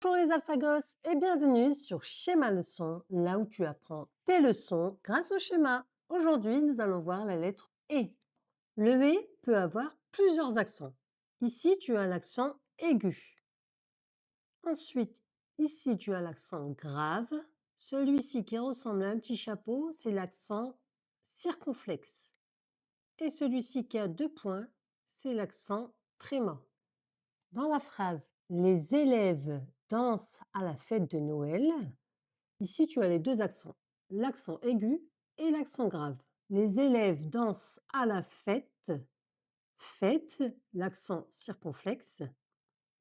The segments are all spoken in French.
Bonjour les alphagos et bienvenue sur Schéma Leçon, là où tu apprends tes leçons grâce au schéma. Aujourd'hui, nous allons voir la lettre E. Le E peut avoir plusieurs accents. Ici, tu as l'accent aigu. Ensuite, ici, tu as l'accent grave. Celui-ci qui ressemble à un petit chapeau, c'est l'accent circonflexe. Et celui-ci qui a 2 points, c'est l'accent tréma. Dans la phrase les élèves dansent à la fête de Noël, ici tu as les deux accents, l'accent aigu et l'accent grave. Les élèves dansent à la fête, fête, l'accent circonflexe,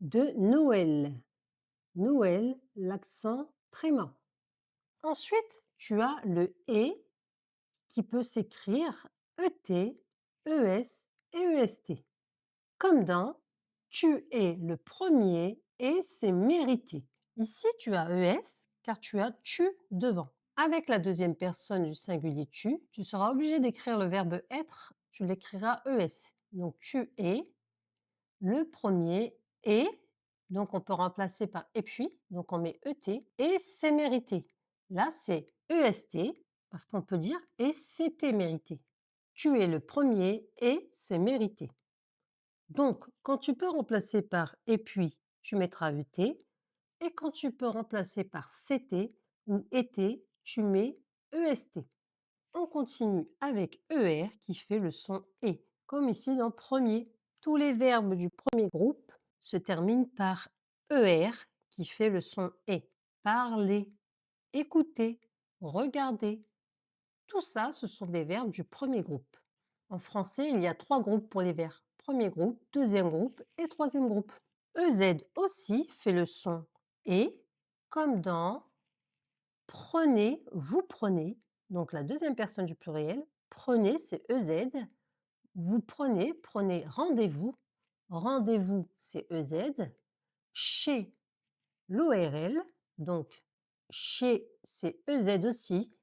de Noël. Noël, l'accent tréma. Ensuite, tu as le et qui peut s'écrire ET, ES et EST. Comme dans tu es le premier et c'est mérité. Ici, tu as ES car tu as tu devant. Avec la deuxième personne du singulier tu seras obligé d'écrire le verbe être, tu l'écriras ES. Donc tu es le premier et, donc on peut remplacer par et puis, donc on met ET et c'est mérité. Là, c'est EST parce qu'on peut dire et c'était mérité. Tu es le premier et c'est mérité. Donc, quand tu peux remplacer par et puis, tu mettras ET. Et quand tu peux remplacer par c'était ou était, tu mets EST. On continue avec ER qui fait le son et. Comme ici dans premier, tous les verbes du premier groupe se terminent par ER qui fait le son et. Parler, écouter, regarder. Tout ça, ce sont des verbes du premier groupe. En français, il y a 3 groupes pour les verbes. Premier groupe, deuxième groupe et troisième groupe. EZ aussi fait le son et, comme dans prenez, vous prenez, donc la deuxième personne du pluriel, prenez c'est EZ, vous prenez, prenez rendez-vous, rendez-vous c'est EZ, chez l'ORL, donc chez c'est EZ aussi,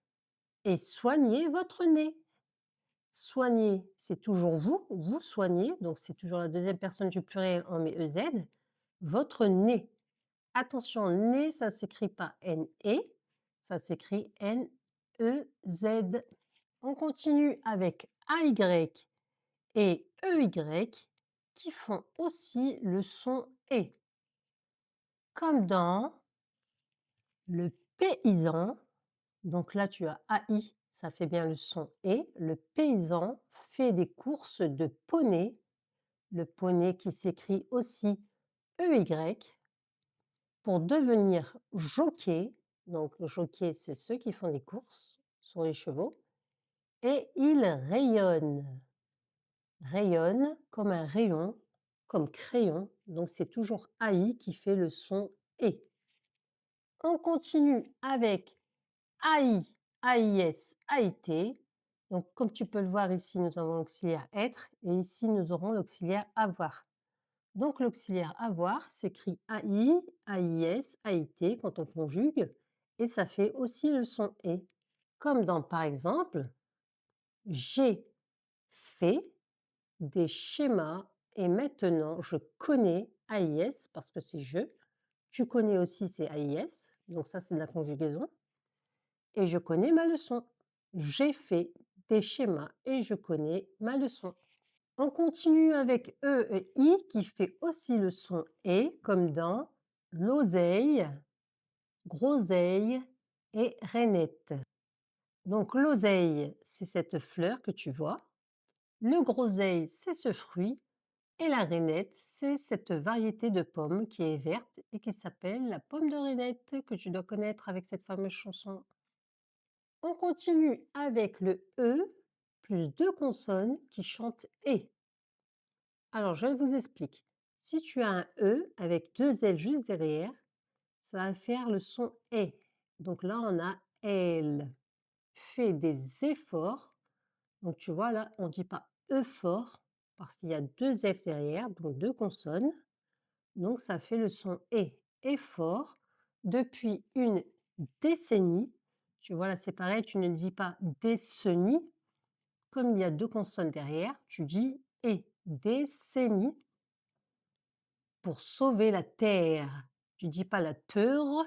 et soignez votre nez. Soigner, c'est toujours vous, vous soignez, donc c'est toujours la deuxième personne du pluriel, on met EZ. Votre nez. Attention, nez, ça ne s'écrit pas N-E, ça s'écrit N-E-Z. On continue avec A-Y et E-Y qui font aussi le son E. Comme dans le paysan, donc là tu as AI, ça fait bien le son E. Le paysan fait des courses de poney, le poney qui s'écrit aussi EY. Pour devenir jockey, donc le jockey, c'est ceux qui font des courses sur les chevaux, et il rayonne. Rayonne comme un rayon, comme crayon, donc c'est toujours AI qui fait le son E. On continue avec AI, AIS, AIT. Donc comme tu peux le voir ici, nous avons l'auxiliaire être et ici nous aurons l'auxiliaire avoir. Donc l'auxiliaire avoir s'écrit AI, AIS, AIT quand on conjugue et ça fait aussi le son E. Comme dans par exemple, j'ai fait des schémas et maintenant je connais AIS parce que c'est je. Tu connais aussi c'est AIS, donc ça c'est de la conjugaison. Et je connais ma leçon. J'ai fait des schémas et je connais ma leçon. On continue avec E et I qui fait aussi le son E, comme dans l'oseille, groseille et rainette. Donc l'oseille, c'est cette fleur que tu vois. Le groseille, c'est ce fruit. Et la rainette, c'est cette variété de pomme qui est verte et qui s'appelle la pomme de rainette que tu dois connaître avec cette fameuse chanson. On continue avec le E plus 2 consonnes qui chantent E. Alors, je vous explique. Si tu as un E avec 2 L juste derrière, ça va faire le son E. Donc là, on a elle. Fait des efforts. Donc tu vois là, on ne dit pas E fort parce qu'il y a 2 F derrière, donc 2 consonnes. Donc ça fait le son E. Effort depuis une décennie. Tu vois là, c'est pareil, tu ne dis pas décennie. Comme il y a 2 consonnes derrière, tu dis E. Décennie. Pour sauver la terre. Tu dis pas la terre,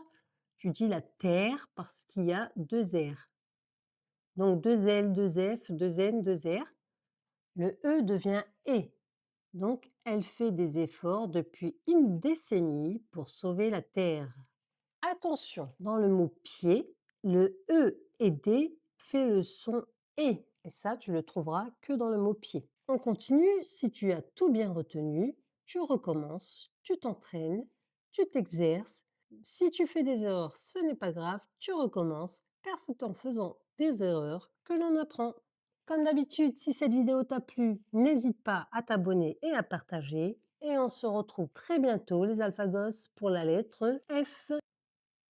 tu dis la terre parce qu'il y a 2 R. Donc 2 L, 2 F, 2 N, 2 R. Le E devient E. Donc elle fait des efforts depuis une décennie pour sauver la Terre. Attention, dans le mot pied, le E et D fait le son E. Et ça, tu le trouveras que dans le mot pied. On continue, si tu as tout bien retenu, tu recommences, tu t'entraînes, tu t'exerces. Si tu fais des erreurs, ce n'est pas grave, tu recommences, car c'est en faisant des erreurs que l'on apprend. Comme d'habitude, si cette vidéo t'a plu, n'hésite pas à t'abonner et à partager. Et on se retrouve très bientôt, les Alphagos, pour la lettre F.